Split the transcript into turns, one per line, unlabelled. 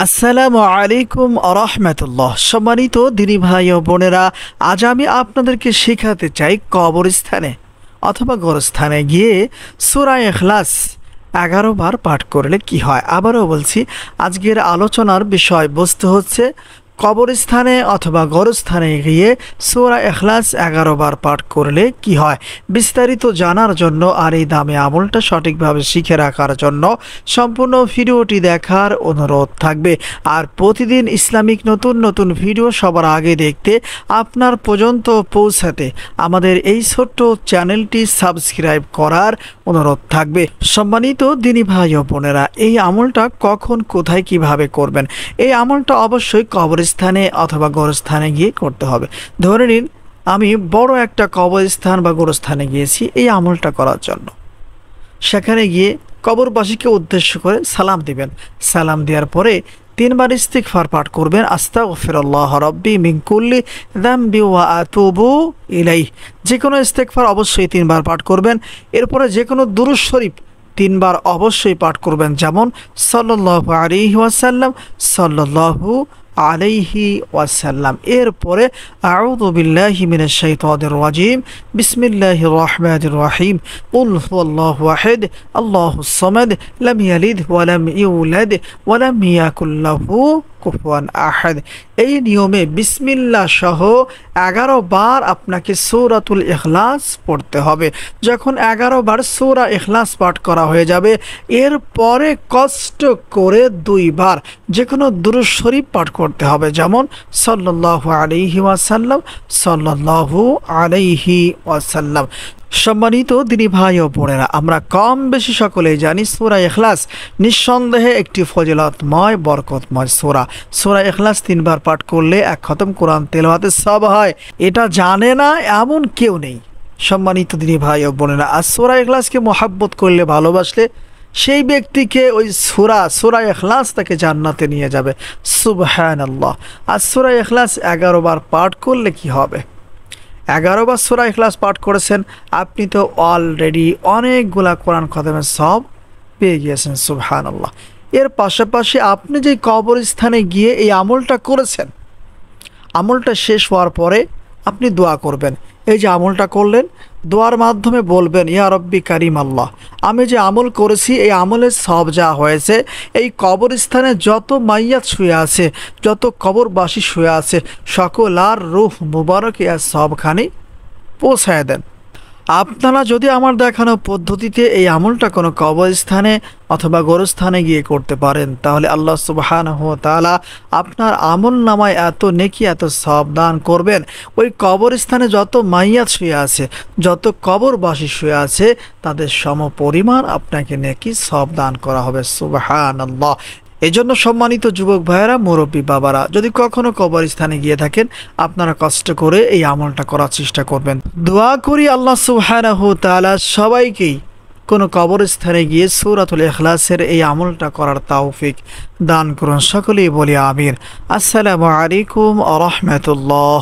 আসসালামু আলাইকুম আরহামাতুল্লাহ। সম্মানিত দিনী ভাই ও বোনেরা, আজ আমি আপনাদেরকে শেখাতে চাই কবরস্থানে অথবা গোরস্থানে গিয়ে সূরা ইখলাস 11 বার পাঠ করলে কি হয়। আবারও বলছি, আজকের আলোচনার বিষয়বস্তু হচ্ছে কবরস্থানে অথবা গোরস্থানে গিয়ে সূরা ইখলাস 11 বার পাঠ করলে কি হয়। বিস্তারিত জানার জন্য আর এই দামি আমলটা সঠিকভাবে শিখে রাখার জন্য সম্পূর্ণ ভিডিওটি দেখার অনুরোধ থাকবে। আর প্রতিদিন ইসলামিক নতুন নতুন ভিডিও সবার আগে দেখতে আপনার পর্যন্ত পৌঁছাতে আমাদের এই ছোট্ট চ্যানেলটি সাবস্ক্রাইব করার অনুরোধ থাকবে। সম্মানিত দিনী ভাই ও বোনেরা, এই আমলটা কখন কোথায় কিভাবে করবেন, এই আমলটা অবশ্যই কবরস্থানে অথবা গোরস্থানে গিয়ে করতে হবে। ধরে নিন আমি বড় একটা কবরস্থান বা গোরস্থানে গিয়েছি এই আমলটা করার জন্য। সেখানে গিয়ে কবরবাসীকে উদ্দেশ্য করে সালাম দিবেন। সালাম দেওয়ার পরে 3 বার ইস্তিগফার পাঠ করবেন, আস্তাগফিরুল্লাহ রাব্বি মিন কুল্লি যামবি ওয়া আতুবু ইলাইহি। যে কোনো ইস্তিগফার অবশ্যই 3 বার পাঠ করবেন। এরপরে যে কোনো দুরূদ শরীফ 3 বার অবশ্যই পাঠ করবেন, যেমন সাল্লাল্লাহু আলাইহি ওয়াসাল্লাম, সাল্লাল্লাহু আলাইহি ওয়াসাল্লাম। এরপরে আউযু বিল্লাহি মিনাশ শাইতানির রাজিম, বিসমিল্লাহির রহমানির রহিম, কুল হুয়াল্লাহু আহাদ, আল্লাহুস সামাদ, লাম ইয়ালিদ ওয়া লাম ইউলাদ ওয়া লাম ইয়াকুল লাহু কুফুয়ান আহাদ। এই নিয়মে বিসমিল্লাহ সহ 11 বার আপনাকে সূরাতুল ইখলাস পড়তে হবে। যখন 11 বার সূরা ইখলাস পাঠ করা হয়ে যাবে, এরপরে কষ্ট করে 2 বার যে কোনো দুরূদ শরীফ পাঠ করতে হবে, যেমন সাল্লাল্লাহু আলাইহি ওয়াসাল্লাম, সাল্লাল্লাহু আলাইহি ওয়াসাল্লাম। সম্মানিত দিনী ভাই ও বোনেরা, আমরা কম বেশি সকলেই জানি সূরা ইখলাস নিঃসন্দেহে একটি ফজিলতময় বরকতময় সূরা। সূরা ইখলাস 3 বার পাঠ করলে 1 খতম কোরআন তেলাওয়াতের সওয়াব হয়। এটা জানে না এমন কেউ নেই। সম্মানিত দিনী ভাই ও বোনেরা, আর সূরা ইখলাসকে মহব্বত করলে, ভালোবাসলে সেই ব্যক্তিকে ওই সূরা ইখলাস তাকে জান্নাতে নিয়ে যাবে। সুবহানাল্লাহ। আর সূরা ইখলাস 11 বার পাঠ করলে কি হবে? 11 বার সূরা ইখলাস পাঠ করেছেন, আপনি তো অলরেডি অনেকগুলা কোরআন খতমের সওয়াব পেয়ে গিয়েছেন। সুবহানাল্লাহ। এর পাশাপাশি আপনি যে কবরস্থানে গিয়ে এই আমলটা করেছেন, আমলটা শেষ হওয়ার পরে আপনি দোয়া করবেন। এই যে আমলটা করলেন, দোয়ার মাধ্যমে বলবেন, ইয়া রব্বি কারিম আল্লাহ, আমি যে আমল করেছি এই আমলের সওয়াব যা হয়েছে, এই কবরস্থানে যত মাইয়াত শুয়ে আছে, যত কবরবাসী শুয়ে আছে, সকল আর রূহ মুবারক এর সওয়াবখানি পৌঁছায় দেন। আপনারা যদি আমার দেখানো পদ্ধতিতে এই আমলটা কোনো কবরস্থানে অথবা গোরস্থানে গিয়ে করতে পারেন, তাহলে আল্লাহ সুবহানাহু ওয়া তাআলা আপনার আমল নামায় এত নেকি, এত সওয়াব দান করবেন। ওই কবরস্থানে যত মাইয়াত শুয়ে আছে, যত কবরবাসী শুয়ে আছে, তাদের সমপরিমাণ আপনাকে নেকি সওয়াব দান করা হবে। সুবহানাল্লাহ। এই জন্য সম্মানিত যুবক ভাইয়েরা, মুরব্বী বাবারা, যদি কখনো কবরস্থানে গিয়ে থাকেন, আপনারা কষ্ট করে এই আমলটা করার চেষ্টা করবেন। দোয়া করি আল্লাহ সুবহানাহু ওয়া তাআলা সবাইকেই কোনো কবরস্থানে গিয়ে সূরাতুল ইখলাসের এই আমলটা করার তৌফিক দান করুন। সকলেই বলি আমিন। আসসালামু আলাইকুম ওয়া রাহমাতুল্লাহ।